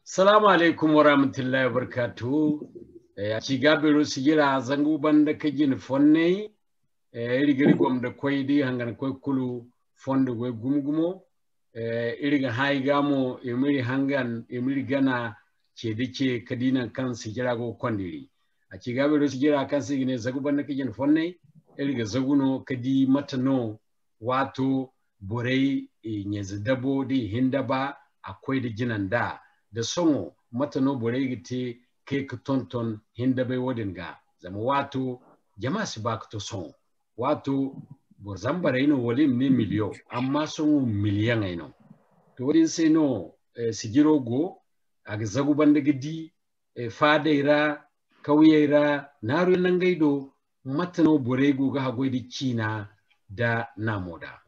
Salamu alaikum wa rahmatullahi wa barakatuhu. A ci gabiru sigira zangu banda kajin fonne irigiri gom da koy di hangan koy kulu fonde go gumgumo iriga haigamo emiri hangan emiri gana ce kadina kan sigira go kondiri. A ci gabiru sigira kan sigine zagu banda kajin fonne iriga zaguno kadi matano wato borei nyezi dabo di hindaba akwai da jinanda da songo matano borei gite ke tonton hindabe wodinga zama wato jama si bakto songo wato bo zambare ino wolim ne miliyo amma songo miliyan ino to wadin sai no sigiro go aga zagu banda gidi fadaira kauyera naru nangaido matano borei go ga hagoidi China da namoda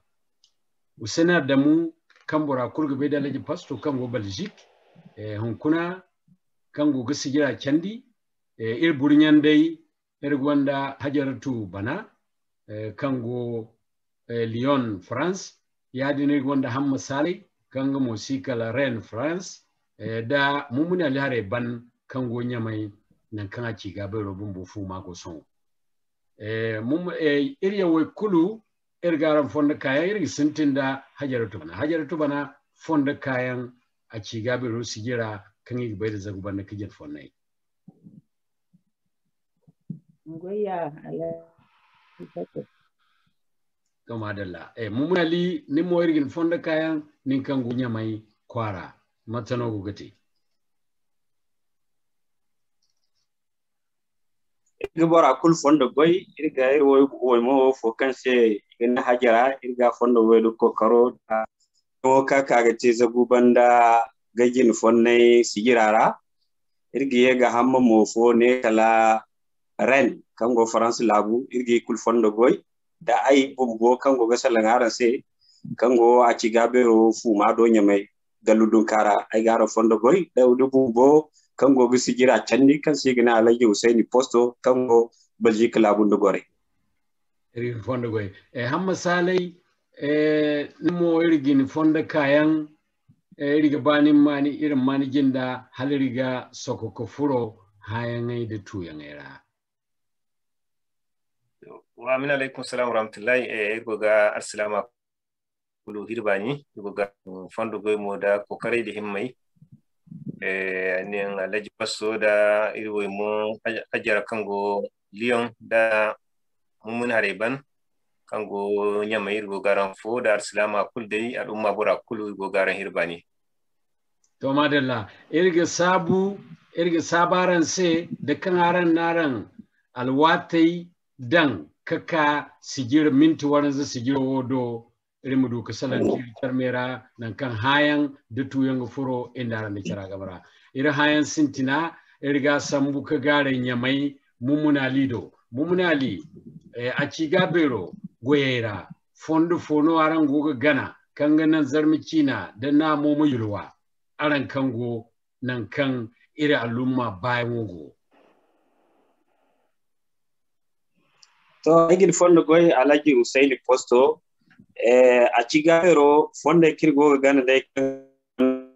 usena damu kambora kurga be dalaji pasto kango Belgique hunkuna kango gasigira candi ir burnyandai ir gwanda hajaratu bana kango Lyon France yadi ne gwanda hamma sale kango musika la Rennes France da mumuna lare ban kango nyamai nan kan ci gabe robun bufu mako son ir yawo kulu garan fonda kayan irin sintin da hajaratu bana fonda kayan a ci gabe rusi gira kan yi bai da zagu bana kijin fonnai ngoya ala kama dalla mumali ni mo irin fonda kayan nin kan gunya mai kwara matano gugati gibora kul fondo goy irga ir woy mo fo kanse igna hajara irga fondo wedu ko karo o kaga te zagu banda gajin fonne sigirara irgi yega hamma mo fo ne kala ren kango France labu irgi kul fondo goy da ay bumgo kango gasala ngara se kango a cigabero fuma do nyame galudun kara ay gara fondo goy dawdu bumbo kango ga sigira candi kan sigina alaji Usaini posto kango Belgique labu ndogore iri fondo goy hamma salai nimo irgin fonda kayan riga banin mani irin manijin da haliriga sokoko furo hayan da tuyan era wa min alaikum salam wa rahmatullahi goga assalamu kulu hirbani goga fondo goy moda ko kare da himmai nin alaji passo da irwo mo hajara kango Lyon da mumun hareban kango nyama irgo garan fo da arsilama kul dai al'umma bura kulu go garan hirbani to madalla irga sabaran se da kan aran naran alwatai dan kaka sigir minti waran za sigir wodo irimudu kasalan kirkar mera nan kan hayan da tuyan furo inda ran da kira gabara ira hayan sintina irga sambu ka garan nyamai mumunali a ci gabero goyera fondo fono aran goga gana kanga nan zarmicina da na momo yulwa aran kango nan kan iri al'umma bayan wogo to igin fondo goy alaji Usaini posto a ci gabero fondo kirgo gana dai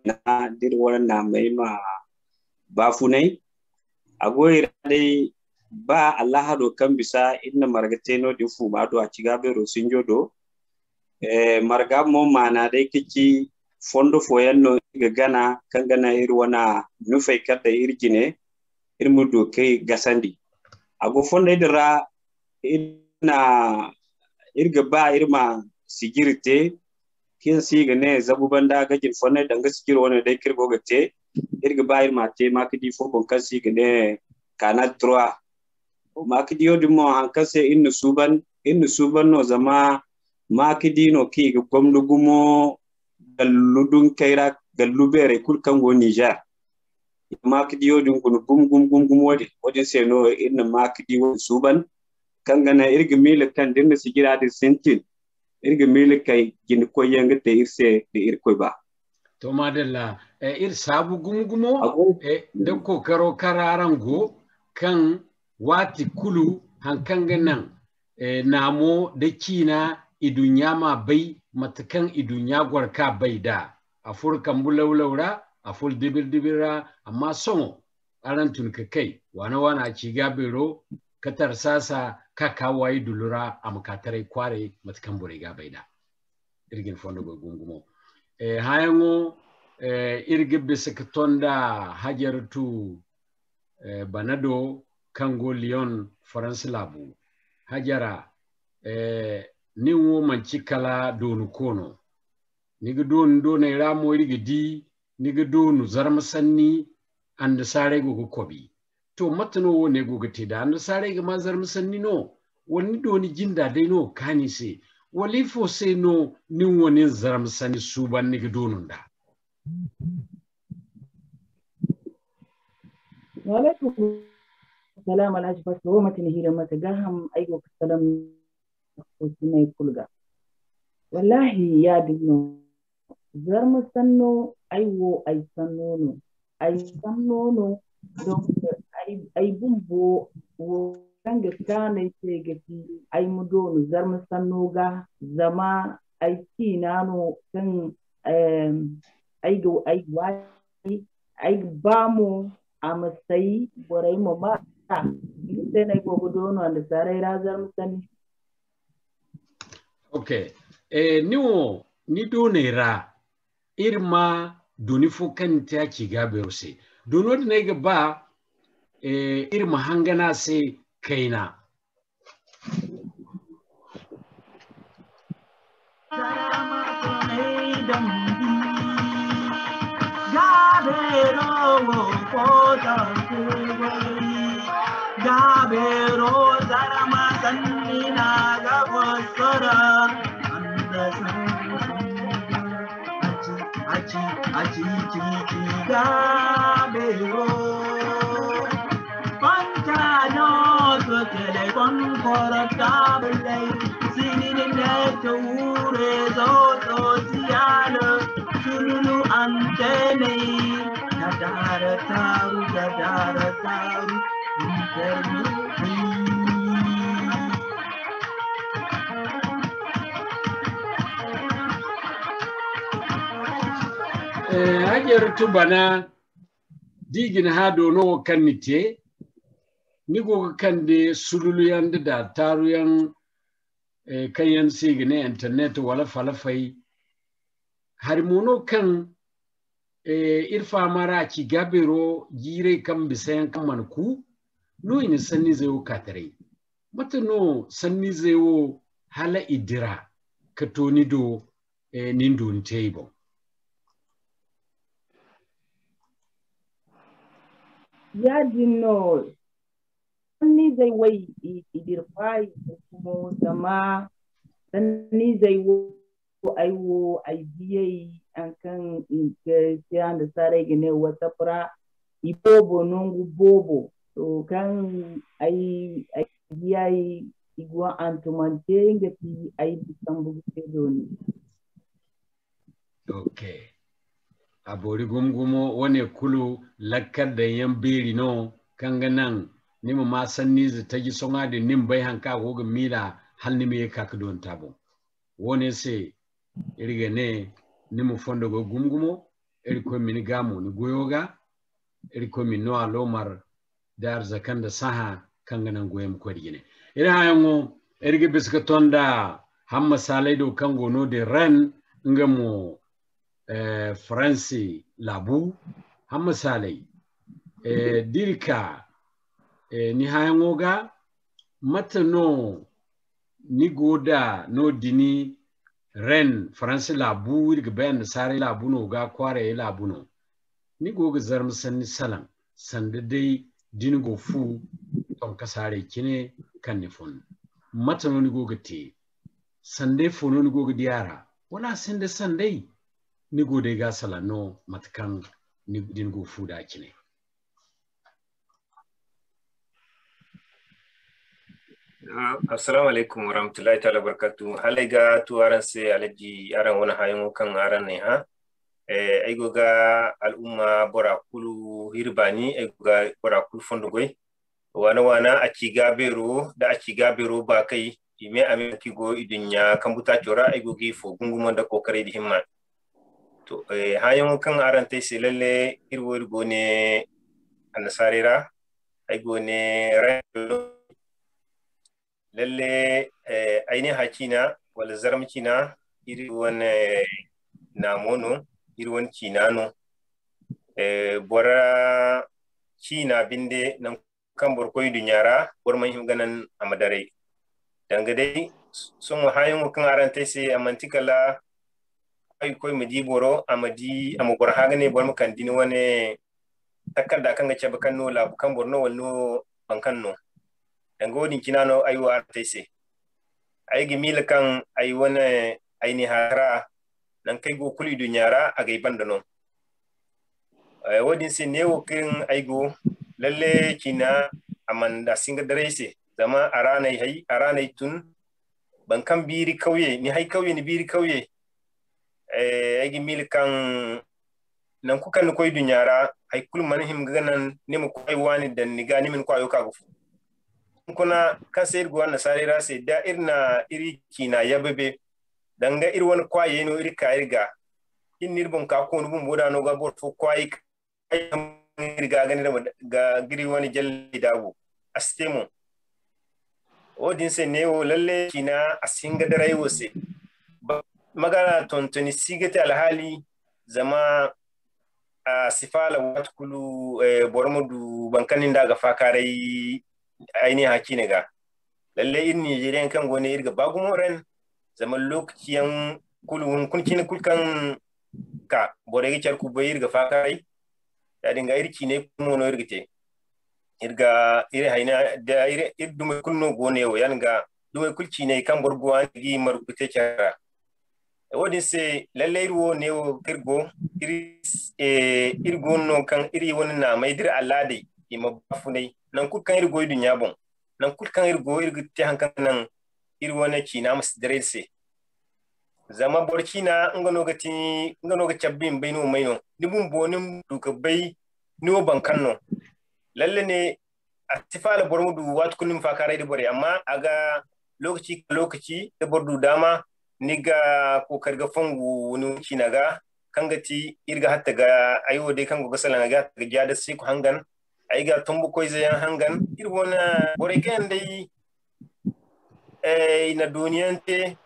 na dir wala mai ma bafunai agoyira dai ba Allah do kan bisa inna margateno di fuma do a cigabero sinjodo marga mo mana dai kici fondo foyanno ga gana kan gana irwana nufai kadda irjine irmudo kai gasandi ago fondo idira ina irga ba irma sigirte kin siga ne zabu banda gajin fondo danga sigir wona dai kirgo gate irga ba irma te makidi fo bon kan siga ne kana 3 makidiyo dimo hankase innu suban no zama makidino ki ga gomdo gumo galludun kaira gallubere kulkango Niger makidiyo dum kun gum wodi seno inna makidiyo suban kangana irga mile kan dinna sigira de sentin irga mile kai gin ko yanga te irse de irko ba to madalla ir sabu gumugumo da ko karo kararango kan wati kulu hankanga nan namo da kina idunya ma bai matakan idunya gwarka bai da a furkan bulawlaura a ful dibira amma songo aran tun ka kai wana ci gabero katar sasa ka kawai dulura am katare kware matkan bore ga baida irgin fondo go gungumo hayango irge bisiktonda hajartu banado kango Lyon France labu hajara ni wo manci kala donu kono niga donu ramo irge di niga donu zarmasanni and sare go kobi to matano wo ne go gate da and sare ga mazar musanni no woni doni jinda dai no kani se wali fo se no ni woni zarmasani suban niga donunda walaikum salam alhaji fasto wo matini hira mata gaham aigo salam ko sunai kulga wallahi ya dinno zarmasanno aiwo ai sannono donc ay bumbo wo kanga kana tegeti ay mudono zarma sannoga zama ay kinano kan ay go ay wai ay bamo amasai borai mama sai na go dono and sarai razar musani okay ni do ne ra irma doni fo kan ta ci gabe sai dono da ne ba irma hangana sai kaina Gabero zarama sannina gabosora achi gabero pantano to telefon portable sinin neture zo social sununu antene dadara taru hajar tubana digin ha dono kannite nigo kande sululuyan da taruyan kayan sigine internet wala falafai har mono kan irfa mara ki gabero gire kan bisayan kan manku no ina sanni zayo katare mata no sanni zayo hala idira ka toni do nindun table ya dinno sanni zai wai idirfai kuma zama sanni zai wo aiwo aibiyai an kan kiyan da sare gine wata fura ibobo nungu bobo to kan ai biyai igwa antumante ngati ai bisambu kedoni okay abori gumgumo wane kulu lakkar da yan beri no kanga nan nima ma sanni za taji songa de nim bai hanka go mila halni me kaka don tabo wone se irige ne nimu fondo go gumgumo iri ko mini gamu ni goyoga iri ko min no alomar dar zakanda saha kanga nan goyem ko digine ira hayango irige biska tonda hamma salai do kango no de ren ngamo France labu hamma salai dirka ni hayango ga mata no ni goda no dini ren France labu irga bayan da sare labu no ga kware labu no ni goga zarm sanni salam sanda dai dini go fu ton kasare kine kan ni fon mata no ni goga te sande fono ni goga diara wala sande sandai ni gode ga sala no matkan ni dini go fu da kine Assalamu alaikum warahmatullahi ta'ala barakatuh. Halayga tu aran se alaji aran wana hayun kan aran ne ha. Aigo ga al'umma bora kulu hirbani aigo ga bora kulu fondo goy. Wana a ciga bero da a ciga bero ba kai ime ame ki go idinya kambuta chora aigo gi fo gungumon da kokare di himma. to hayon kan arante se lalle irgo ne annasarira ay go ne lalle aini hakina wala zarmkina iri wani namono iri wani kinano bora kina binde nan kan borkoy dunyara bor man himganan amadare dangade sun hayon kan arante se amantikala ay koy midi boro amadi amugor hagane bor makan dini wani takarda kan ga cebe kanno labu kan borno walno bankanno dangodin kinano ayu arante se ay gimila kan ay wani aini hara nan kai go kuli dunyara a gai bandano wadin se ne wokin aigo lalle kina amanda singa darese zama aranai tun bankan biri kauye ni hay kauye ni biri kauye ay gimila kan nan kukan koy dunyara hay kul manhim ganan ne mu koy wani dan ni gani min koyo ka gufu kuna kasir go na sarira se da irna iri kina yababe danga iri wani kwaye no iri ka irga in nirbon ka ko nubun boda no ga bor fo kwaye irga gani ga giri wani jalli dawo astemo odin se ne o lalle kina asinga da rayuwa se magana tontoni sigete alhali zama sifala wat kulu bormudu bankanin daga fakarai aini hakine ga lalle in Nigerian kan gone irga bagumoren zaman lokaciyan kulun kunkin kulkan ka borege charku bayir ga fakarai ya dinga irki ne kuma no irgite irga ire haina da ire iddume kunno gone yo yanga dume kulci ne kan borguwa gi marukute kara wodi se lalle irwo ne o kirgo irgo no kan iri woni na mai dir alade ima bafunai nan kulkan irgo dunya bon nan kulkan irgo irgite hankan nan irwo ne kina mas direse zama borkina ngano ga chabbin bayno mayno dibun bonin duka bay no bankanno lalle ne atifala bormudu wat kunim fakarai de bore amma aga lokaci da bordu dama niga ko karga fongu no kinaga kangati irga hatta ga ayo de kango gasalan ga jada sai ku hangan aiga tumbu koy zayan hangan irwona bore kan dai ina duniyante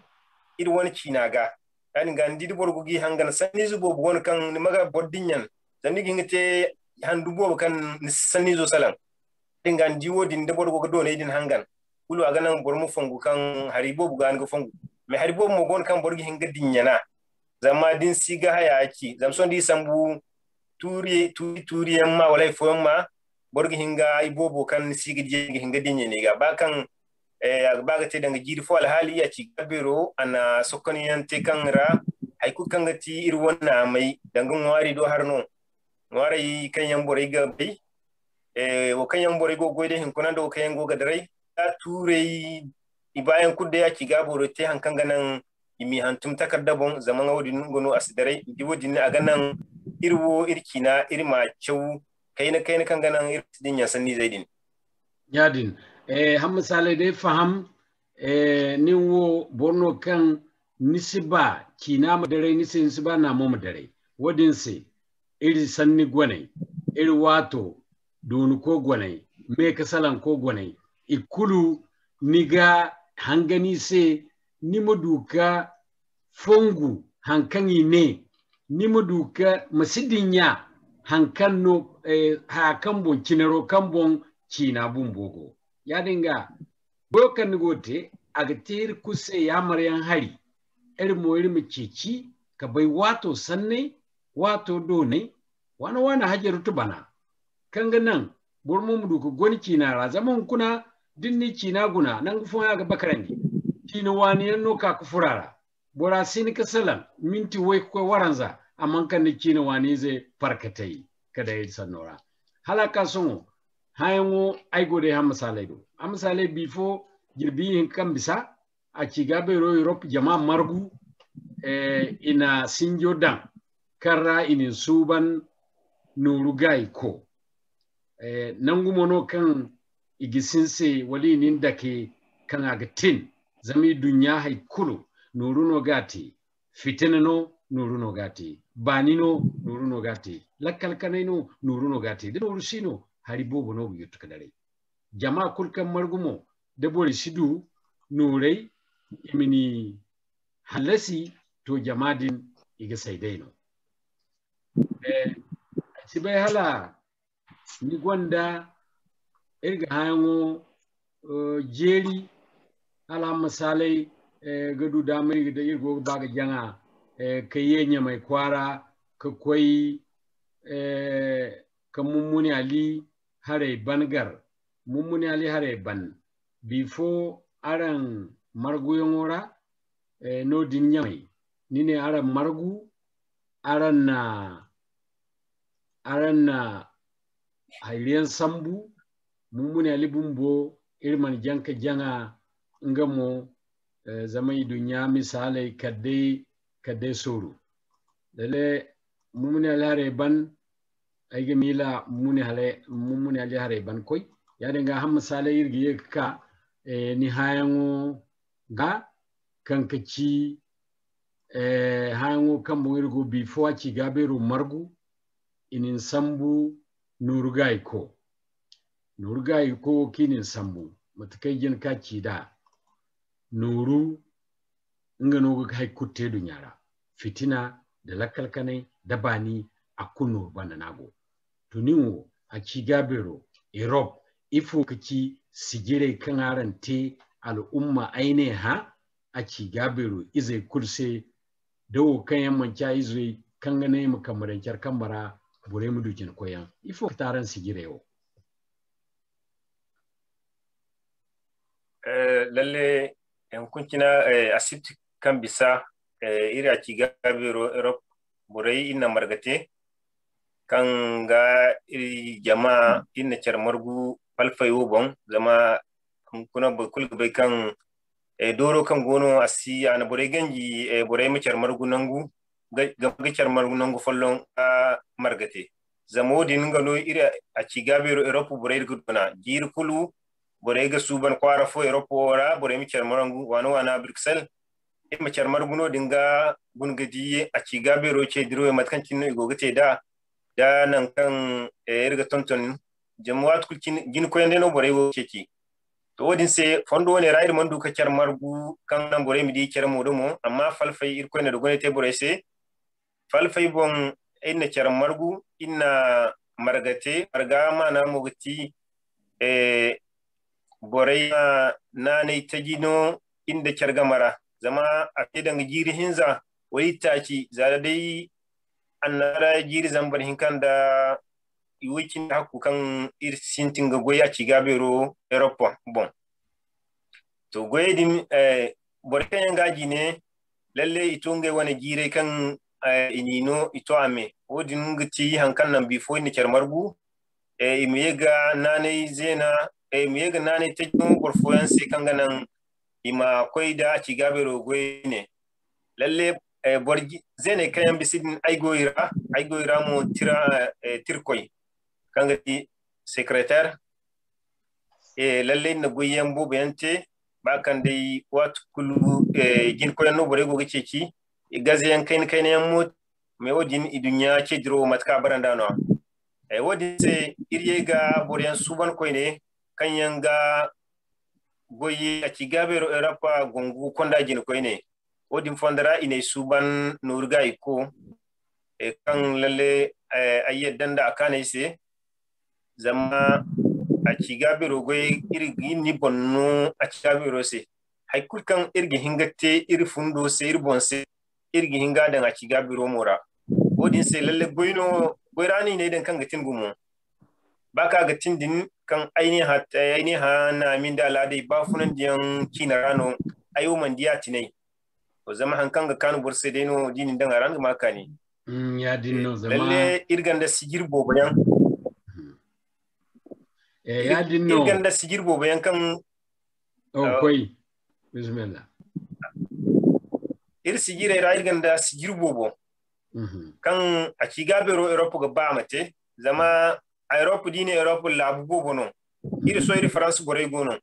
iri wani kinaga yani ga ndidi borgo gi hangan sanni zubo bon kan maga boddinyan sanni gi ngate handu bo kan sanni zo salan dinga ndi wodi nde borgo do ne din hangan kulu aga nan bormu fongu kan haribo buga an go fongu me haribo mo gon kan borgi hinga dinyana zama din siga haya aki zamson di sambu turi yamma walai fo yamma borgi hinga ibobo kan siga di hinga dinyane ga bakan baga te danga jiri fo alhali ya ci gabero ana sokoni yante kanra hay ku kanga ti irwona mai danga ngwari do harno ngwari kan yambore ga bai wo kan yambore go goide hin kunan do kan go ga dare ta ture ibayan kudde ya ci gaboro te hankan ganan imi hantum takarda bon zaman wodi ngono asidare di wodi ne aga nan irwo irkina irma cew kayna kan ganan irtidin ya sanni zaidin yadin ham misale dai faham ni wo borno kan nisiba kina madare nisiba na mo madare wadin se iri sanni gwane iri wato donu ko gwane me kasalan ko gwane ikulu niga hangani se ni maduka fongu hankani ne ni maduka masidinya hankanno ha kambon kinaro kambon kina bumbogo ya dinga bokan gote aga tir kuse ya maryan hari mo mu cici ka bai wato sanne wato done wana hajaru tubana kanga nan burmu mudu ko goni kina ra zaman kuna dinni kina guna nan gufon ya ga bakarandi kina wani no ka kufurara bora sin ka salam minti wai ko waranza amman kan ni kina wani zai farkatai kada yi sanora halaka sun hayango ay gode ha misalai do a misalai bifo girbi kan bisa a cigabe Europe jama margu ina sinjo dan karra inin suban nurugai ko nangumono kan igisinse wali nin dake kan agatin zami dunya hay kulu nuruno gati fitinano nuru no gati banino nuru no gati lakkal kanaino nuru no gati de nuru sino hari bobo no yutu kadare jama kulkan margumo de bori sidu nurai imini halasi to jamadin iga saidaino sibai hala ni gwanda irga hango jeri ala masalai gadu damai da irgo baga janga kayenya mai kwara ka koi ka mummuni ali hare bangar mummuni ali hare ban before aran margu yongora no din nyamai nine aran margu aran na hayriyan sambu mummuni ali bumbo irman janka janga ngamo zamai dunya misalai kadde suru dale mummuni ali hare ban ayge mila mummuni ali hare ban koy yade nga ham misalai irgi ka ni hayango ga kankaci hayango kambo irgo before ci gaberu margu inin sambu nurgai ko kinin sambu matakai jin kaci da nuru nga nogo hay kutte du nyara fitina da lakalkanai da bani akunu bana nago tuniwo a ci gabero Europe ifo kaci sigire kanarante al'umma aine ha a ci gabero izai kurse dawo kan yamman kya izai kan gane mu kamarancar kamara bore mu dukin koyan ifo taran sigire yo lalle en kuncina asibiti kan bisa iri a ci gabero Europe bore ina margate kan ga iri jama'a inna charmargu falfayo bon zama kuna kul bai kan doro kan gono asi ana bore ganji bore mu charmargu nangu ga charmargu nangu fallon margate zamo din ga no iri a ci gabero Europe bore guduna jir kulu bore ga suban kwara fo Europe ora bore mu charmargu wana Bruxelles mu charmargu no dinga gungadi a ci gabero ce diro matkan cinno igogate da nan kan irga tonton jama'at kulkin gin ko yande no bore wo keki to wodin se fondo ne rair mandu ka kyar margu kan nan bore mi di kyar modomo amma falfai ir ko ne do gonete bore se falfai bon inna kyar margu inna margate arga mana mogati bore na ne tajino inda kyar gamara zama a kidan jiri hinza wai taki zara dai annara jiri zambar hinkan da iwikin haku kan irsintin ga goya ci gabero Europe bon to goye dim borkan yangaji ne lalle ito ngai wani jire kan inino ito ame odin ngati hankan nan before ni kermargu imiyega nane zena imiyega nane tejno borfoyanse kan ganan ima koida ci gabero goye ne lalle borgi zene kayan bisidin aigoira mo tirkoy kangati secrétaire lalle na goyen bo bente ba kan dai wat kulu gin koyan no bore go ceci gazen kain yammo me wodin idunya ce diro matka baranda no wodin se iriega boryan suban koyne kan yanga goyi a cigabero Europa gongu konda gin koyne wodin fondara ine suban nurga iko kan lalle ayyadanda akane se zama a cigabero goyi irgi ni bonno a cigabero se haikul kan irgi hingate iri fundo se iri bonse irgi hinga dan a cigabero mora wodin se lalle goyno goyrani ne dan kan gatin gumo baka gatin din kan aini ha na min da ladai ba funan diyan kinarano ayo man diya tinai o zama hankan ga kanu burse dai no dinin dan aran ga makani ya dinno zama lalle irgan da sigir bobayan ya dinno irgan da sigir bobayan kan koi bismillah sigire ra irgan da sigir bobo kan a cigabero Europe ga ba mate zama Europe dine Europe labu bobo no so iri France boray gono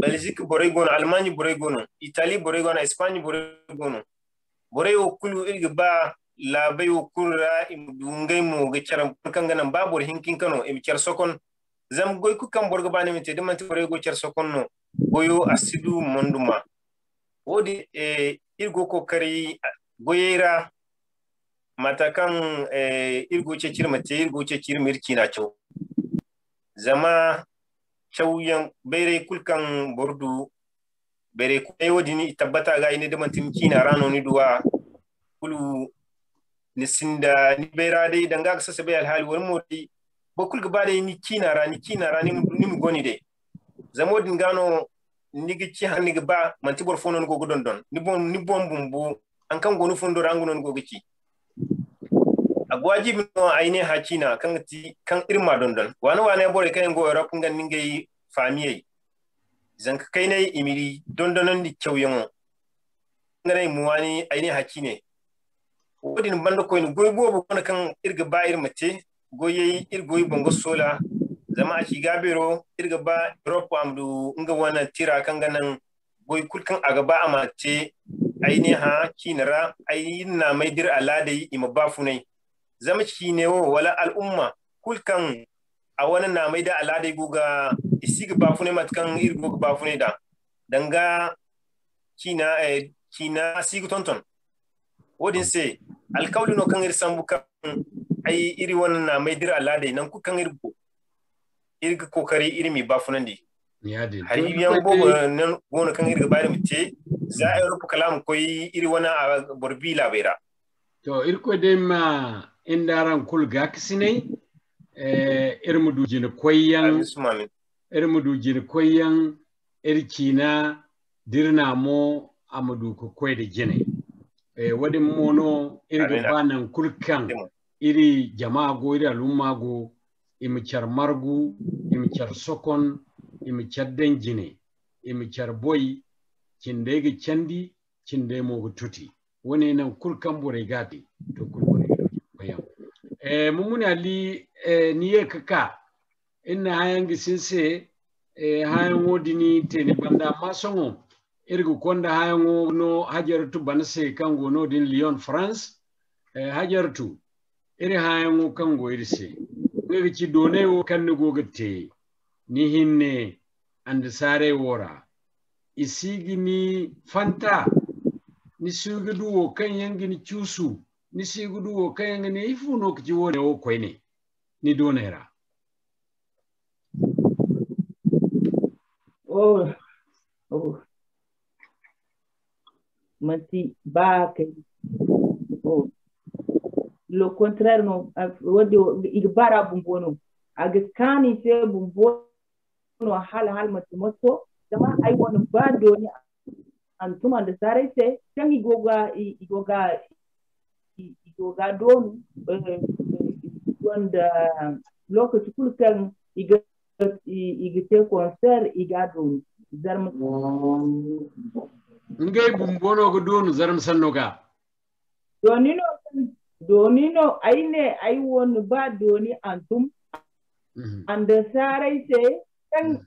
Belgique boray gono Allemagne boray gono Italie boray gono Espagne boray gono borai o kulu irga ba labai o kurra im dungay mo ga charam kan ganan ba bor hinkin kano im char sokon zam goy ku kan borga bani mite de manti borai go char sokon no goyo asidu monduma wodi irgo ko kari goyera matakan irgo ce cirmate irgo ce cirmirki na cew zama cewyan bere kulkan bordu bere wodi ni tabbata ga ine de mantim kina rano ni duwa kulu ni sinda ni bera dai danga ga sasa be alhali wani modi bo kulga bade ni kina ra ni mu goni de zama wodi ngano nigi ci han nigi ba manti bor fonon go don don ni bom bumbu an kan gonu fondo rangu non go gici agwaji no aine hakina kan irma don don wani bore kan go ra kungan ningai famiyai zanka kai ne imiri don donon di kyauyen ngare mu wani aine hakine wodin bando ko ni goy bobo kan irga ba irmate goyi irgoyi bongo sola zama a shiga biro irga ba Europe amdu nga wana tira kan ganan goy kulkan aga ba amate aine ha kinara ayina mai dir aladai ima bafunai zama kinewo wala al'umma kulkan a wani na mai da aladai guga isiga bafunai matkan irgo bafunai da danga kina sigu tonton wodin se alkawli no kan irsan bukan ai iri wannan na mai dir aladai nan kukan irga kokari irmi bafunandi har yan bobo nan gona kan irga bari mutte za a rufu kalam koyi iri wana a borbi labera to irko de ma indaran kul gaksine irmudu jin koyan irkina dirna mo amadu ko koyde jine wadin mono irga banan kulkan iri jama'a go iri al'umma go imichar margu imichar sokon imichar denjine imichar boy kindege chandi kinde mo tuti woni nan kulkan bore gati to kulbore bayam mumuni ali niye kaka inna hayangi sinse hayan wodini teni banda masongo irgu konda hayan no hajartu banse kango no din Lyon France hajartu iri hayan kango irse ngege ci done wo kanne gogate ni hinne and sare wora isigi ni fanta ni sugudu wo kan yangi ni chusu ni sigudu wo kan yangi ni ifuno kji wone wo koyne ni donera mati ba ke lo contraire no wodi igbara bumbono agkani se bumbono hal matimoto dama ai won bado ni antuma da sare se kan igoga don wanda lokaci kulkan igite concert igadon zarm ngay bumbono go don zarm sannoga donino aine ai won ba doni antum anda sarai se kan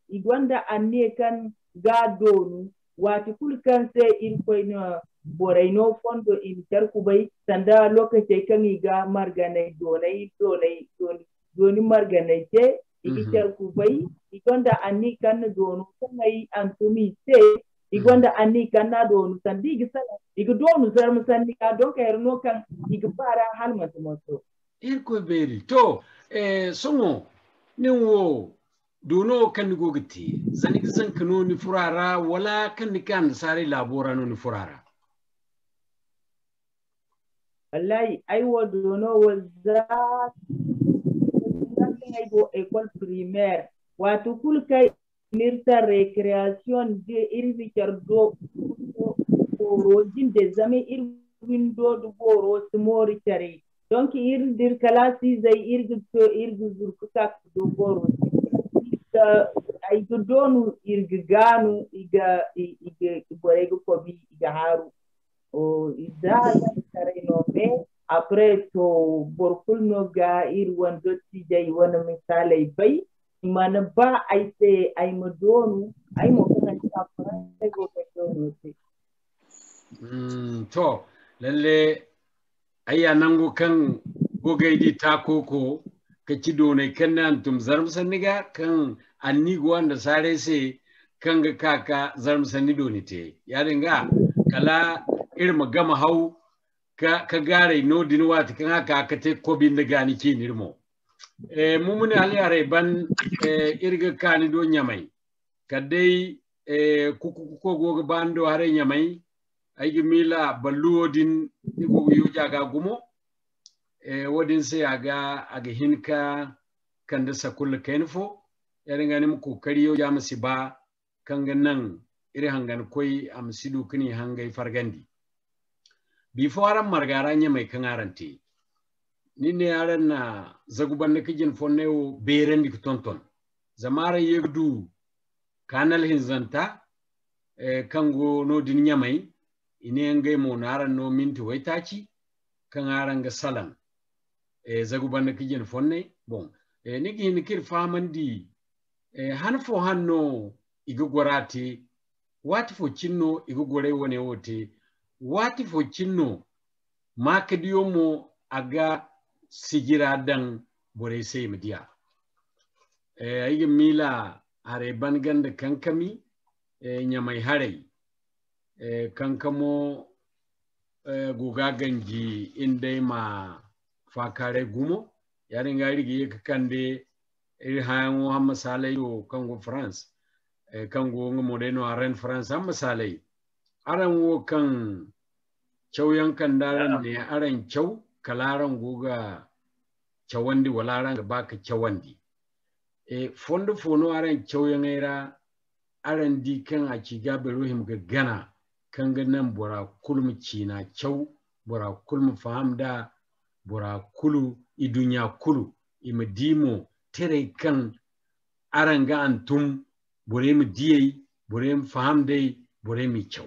igonda anne kan ga donu wati kulkan se in koino boraino fondo in tarku bai sanda lokaci kan iga marganai doni marganai ce igi tarku bai igonda anni kan donu kan ai antumi se igonda anni kan na donu sandi igi sala igi donu zarmu sandi ka don ka erno kan igi bara halmatu moto irko beri to songo ninwo dono kan gogiti zanik zan kano ni furara wala kan sare labora no ni furara wallahi ai wo dono waza ai go école primaire watu kulkai nirta recreation de irvi chardo rojin de zame irwindo du boro smori tare donc dir kalasi zai irgu zurkuta du boro ay donu irganu iga borego kobi iga haru o iza tare no be après to borkul no ga irwan dotti jay wana misale bay mana ba ay se ay mo donu ay mo kana ta fara go donu To lalle ayya nango kan gogaidi ta koko ka ci donai kan nan tum zarm sanniga kan anni wanda sare se kan ga kaka zarm sanni donite ya dinga kala irma gama hau ka gare no din wati kan haka ka te kobin da gani ki nirmo mumuni ali are ban irga kani do nyamai kadai kuku ko goga bando hare nyamai ay mila balluodin igo yuja ga gumo wodin sai aga hinka kan da sakul kainfo yarin ganin kokari yo ya musi ba kan nan iri hangan koi am sidu kini hangai fargandi before aran margara nya mai kan arante ni ne aran na zaguban da kijin fonnewo berandi tonton zamara yegdu kanal hinzanta kango no din nya mai ine ngai mo naran no minti waitaci kan aranga salan zagu banda kijin fonne bon nigi ni kir famandi hanfo hanno igu gorati wati fo cinno igu gore wone wote wati fo cinno makadiyo mo aga sigira dan bore sai midiya ayi mila are banganda kankami nyamai hare kankamo guga ganji indai ma fakare gumo yarin ga rigi kande hayan wa masalai yo kango France kango modeno aran France am masalai aran wo kan chawyan kandaran ne aran chaw kalaran guga chawandi walaran baka chawandi fondo fono aran chawyan era aran di kan a ciga beruhim ga gana kan nan bora kulmu cina chau bora kulmu fahamda bora kulu idunya kulu imadimo tere kan aranga antum bore mu diyai bore mu fahamdai bore mu chau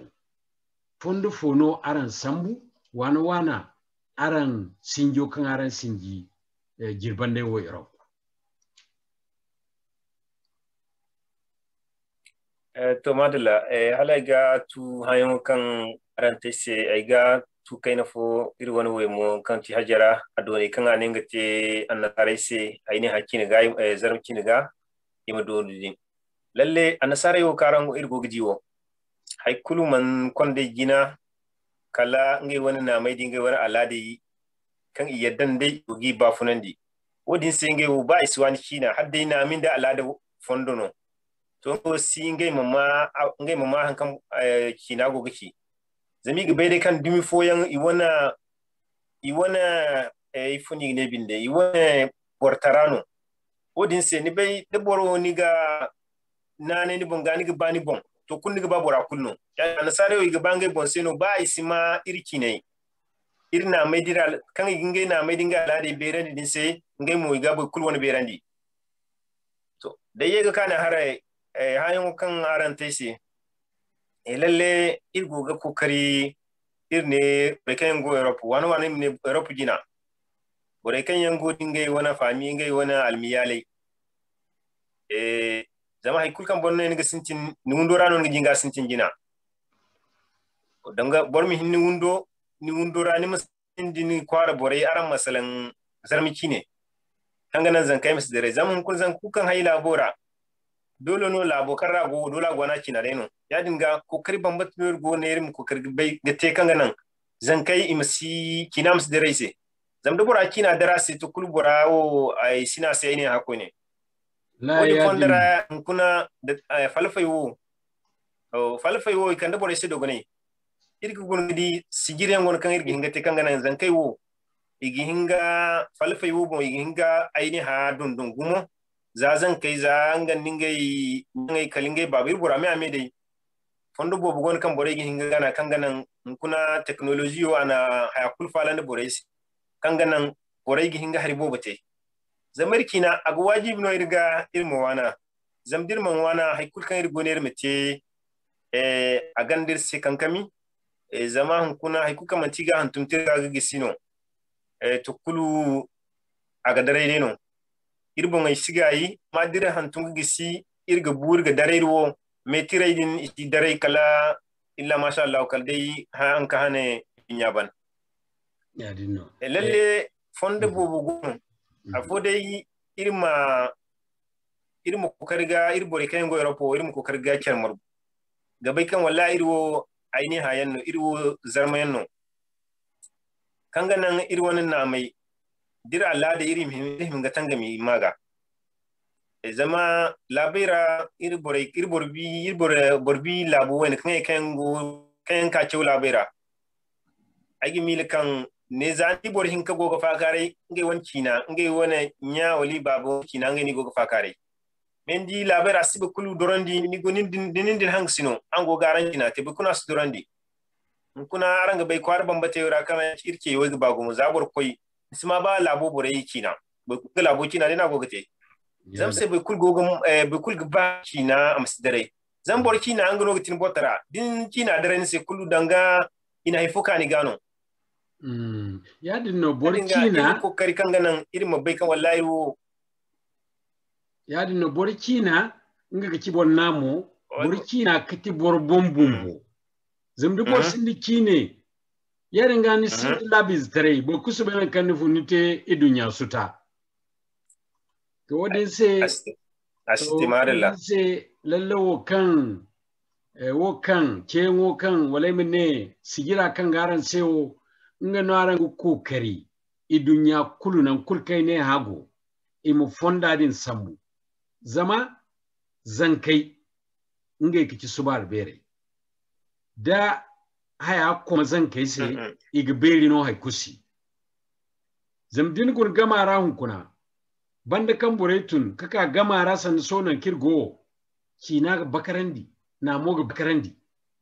fondo fono aran sambu wana aran sinjo kan aran sinji jirbande wo yoro to madalla halaga tu hayon kan arante se aiga tu kaina fo irwani we mo kan ti hajara adoni kan aninga te annasare se aini hakini ga zaram kini ga ima dodin lalle annasare yo karango irgo gijiwo hay kulu man konde gina kala ngai wani na mai dinga wani alade kan iyaddan dai ugi ba funandi wodin se ngai wo ba iswani kina hadde na min da alade fondono to si ngai mama hankan kina go giki zami ga bai dai kan dumi foyan iwana ifuni ne binde iwana portarano odin se ni bai de boro ni ga nane ni bon gani ga bani bon to kun ni ga babora kunno ya na sare wi ga bangai bon seno ba isima irki ne irna mai dira kan ngai na mai dinga alade berandi din se ngai mo ga bo kul wona berandi to da yega kana hare hayan kan arante shi lalle irgo ga kokari irne beken go Europe wani ne Europe gina bore kan yango dingai wana fami ngai wana almiyale zama hay kulkan bonne nga sintin ni wundo rano nga jinga sintin gina danga bormi hinni wundo rani masindi ni kwara bore aran masalan zarmi kine kanga nan zan kai mis dare zaman kun zan kukan hay labora dole no labo karra go dola gwana kina reno ya dinga kokari bambat nur go ne rim kokari bai gate kanga nan zan kai imsi kinams dare se zam da bora kina darase to kul bora o ai sina sai ne hako ne la ya fondara kuna falfayo kan da bora sai dogone irki gon di sigiren gon kan irgi hinga te kanga nan zan kai wo igi hinga falfayo bo igi hinga aini ha dundun gumo zazan kai za ngan ningai ngai kalingai babir bura me ame dai fondo bobu gon kan bore gi hinga gana kan ganan kuna technology yo ana haya kulfala da bore si kan ganan bore gi hinga hari bobote zamarkina aga wajibi no irga ilmu wana zamdir man wana hay kul kan irgo ner mete a gandir se kankami zama kuna hay kuka mantiga hantum tirga ga gisino to kulu aga dare deno irbo ngai sigayi madira hantungu gisi irga burga dareirwo metirai din iti dare kala illa masha Allah kal dai ha an ka hane inyaban ya dinno lalle fonde bobo gon afo dai irma ko karga irbore kayen go Europe irma ko karga kyarmar gabai kan wallahi irwo aini hayanno irwo zarmayanno kanga nan irwonin na mai dira Allah da irin ga tangami maga zama labira borbi labu wani kan ka cewa labira agi milikan ne za ni bor hinka goga fakare ngai wanci na ngai wani nya wali babu kina ngai ni goga fakare men di labira sibe kulu dorandi ni gonin din hangsino an go garan kina te kuna su dorandi kuna aranga bai kwar bambate yura kana irke yoy ba go mu zabor koi sima ba labo bore kina bai ku labo kina dina goga te zam se bai kul gogum bai kul gba kina amsidare zam bor kina an gono tin botara din kina dare ni se kulu danga ina hifuka ni gano ya dinno bor kina ko kari kanga nan irin mabbai kan wallahi wo ya dinno bor kina nga ga kibon namu bor kina kati bor bombumbo zam du bor sindi kine ya ringa ni sindi labis tare bo kusuba nan kan funite idunya suta to wadin se astimarilla se lallawo kan wo kan walai minne sigira kan garan sewo nga naran ku kari idunya kulu nan kulkai ne hago imu fonda din sambu zama zankai nga kici subar bere da haya kuma zankai se igberi no haikusi zamdin gun gamara hunkuna banda kan buretun kaka gamara san sonan kirgo kina bakarandi na moga bakarandi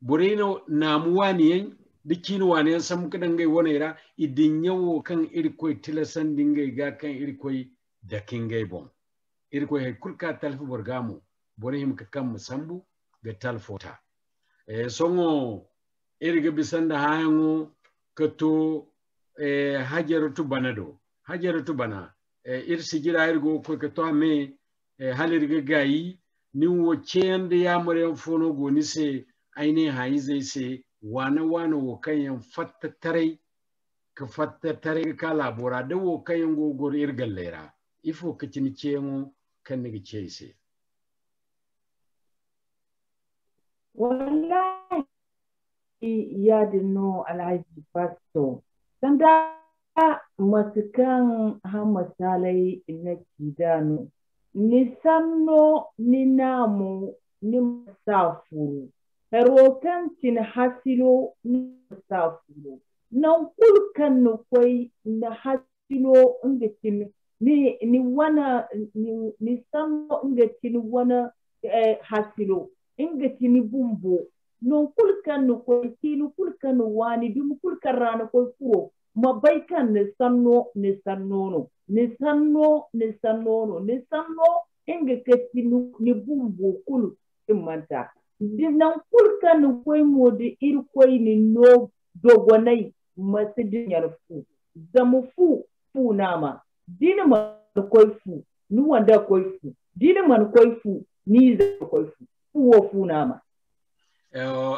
bureno na muwaniyen dikino waniyan sam kadan gai wonera idin yawo kan irkoi tilasan dingai ga kan irkoi da kingai bom irkoi hay kulka talfu borgamo borehim ka kan musambu ga talfota songo irga bisanda hayango kato hajaratu banado hajaratu bana irsigira irgo ko kato ame halirga gayi ni wo chende ya more fono go ni se aine haize se wana wo kayan fatta tare ka labora da wo kayan gogor irgal lera ifo kacini cemo kan ni ce se wallahi ya dinno alhaji pasto sanda matukan hamasalai na kidanu ni sanno ni namu ni masafuru herokan tin hasilo ni masafuru nan kulkan no koi na hasilo inda tin ni wana ni sanno inda tin wana hasilo inda tin bumbo non kulkan no koi tin kulkan wani dum kulkan rana koi furo mabaikan ni sanno inga kati ni bumbu kulu imanta dinan kulka ni koi modi ir koi ni no dogonai masu dinyar fu zamu fu nama dini man koi fu ni wanda koi fu dini man koi fu ni za koi fu fu nama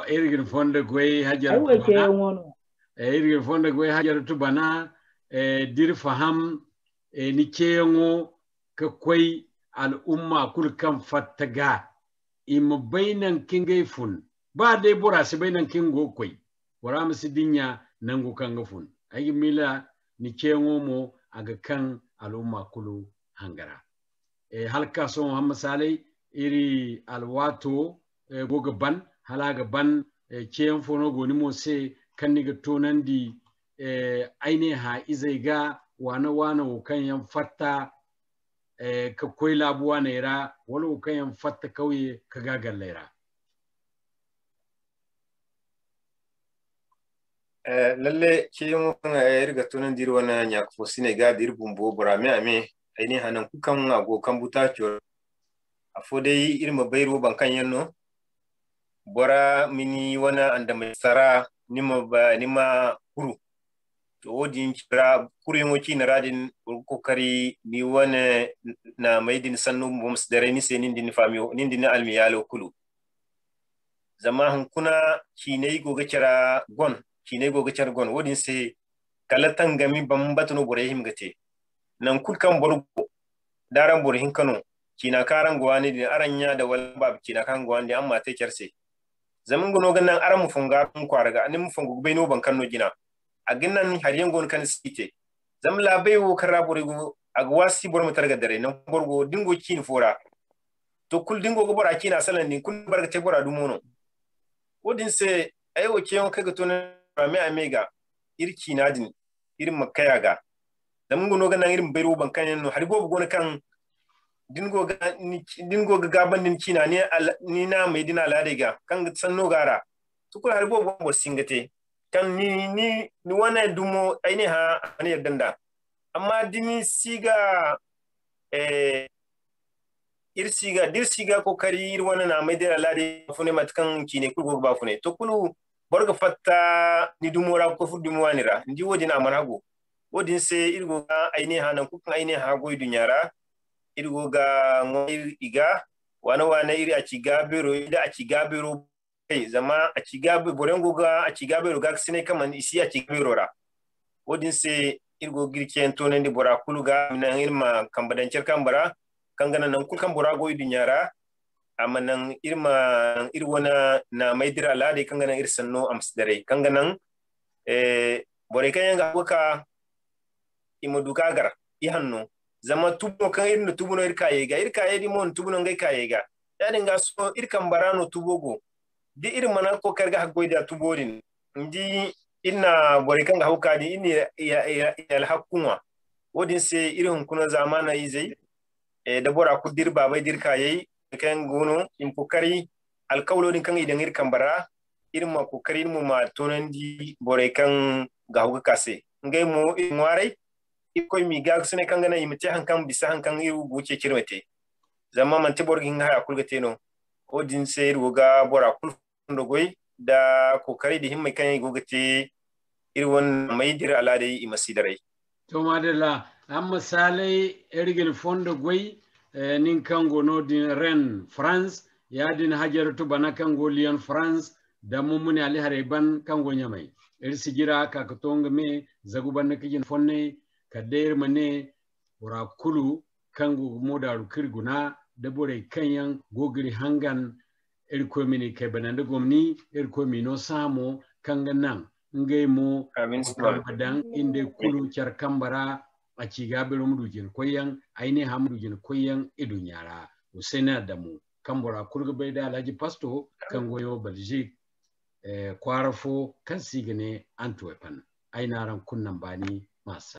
irgin fonda koi hajar tubana irgin fonda koi hajar tubana dir faham ni keyango ka koi al'umma kulkan fattaga ima bainan kingay fun ba dai bura si bainan kingo koi wara musu dinya nango kanga fun ayi mila ni keyango mo aga kan al'umma kulu hangara halka so Muhammad Salai iri alwato goga ban halaga ban keyan fono goni mo se kan niga tonandi aine ha izaiga wana kan yan fatta ka koi labuwa na ira wani kan yan fatta kauye ka gagar laira lalle ke mun riga tunan dir wana nya ko sine ga dir bumbo burame ame aini hanan kukan ago kan buta cor afodai irma bayro ban kan yanno bora mini wana anda mai sara nima kuru to wodin kira kurin waki na radin kokari ni wana na maidin sannu bums dare ni se nindin famio nindin almiyalo kulu zama hunkuna kinai goga kira gon wodin se kala tangami bambatuno bore himgate nan kulkan borgo daran bore hinkano kina karan gwani din aranya da wal bab kina kan gwani amma te kerse zaman gono gannan aran mu funga kun kwaraga anin mu fungu bai no ban kanno gina a ginnan har yangon kan site zam la bai wo karra bore go agwasi bor mu targa dare nan borgo dingo kin fora to kul dingo go bora kina salan din kun barga te bora dumono wodin se ayo kiyon kaga to na rame amega irki nadin irin makaya ga zaman gono gannan irin bai ro ban kan no har go gona kan dingo ga gaban din kina ne ni na mai dina ladega kan sanno gara tukul har bo bo singate kan ni wana dumo aine ha ani yadanda amma dini siga dir siga ko kari ir wana na mai dina ladega fune matkan kine kulgo ba fune to kulu borga fatta ni dumo ra ko fu dumo wanira ndi wodi na manago wodin se irgo ga aine ha nan kukan aine ha goy dunyara irgo ga ngoy iga wana iri a cigabero ida a cigabero zama a cigabe borengo ga a cigabero ga sine kaman isi a cigabero ra wodin se irgo girken to nende bora kuluga nan irma kambadancer kambara kangana nan kul kambora go idunyara amanan irma irwana na maidira lade kangana irsanno amsdare kangana bore kayanga buka imuduka gar ihanno zama tubo kan irin tubo no irkaye di mon tubo no ngai kayega ya dinga so irkan barano tubogo di irin mana ko karga hagoida tubodin ndi inna bore kan hauka di inni ya alhaquma wodin se irin kuna zamana yizai da bora ku dirba bai dirkaye kan gono in kokari alkawlo din kan idan irkan bara irin ma kokari mu ma tonan di bore kan ga hauka kase ngai mu in warai ikoy mi gag sune kangana imite hankan bisa hankan iru buce kirmete zama man te borgin ha kulgate no odin se ruga bora kul ndogoy da kokari di himmai kan gogate irwon mai dir alade imasidare to madalla amma salai ergel fondo goy nin kango no din ren France ya din hajaratu bana kango lion France da mumuni ali hareban kango nyamai sigira ka katonga me zaguban kijin fonne kader mane ora kulu kango modaru kirguna da bore kanyan gogiri hangan irko mini ke bananda gomni irko mino samo kanganan ngai mo badan inde kulu char kambara a cigabero mudujin koyan aine hamudujin koyan idunyara usena damu kambora kurga bayda Alhaji Pasto kangoyo Belgique kwarafo kan sigane Antwerpen ainaran kunnan bani masa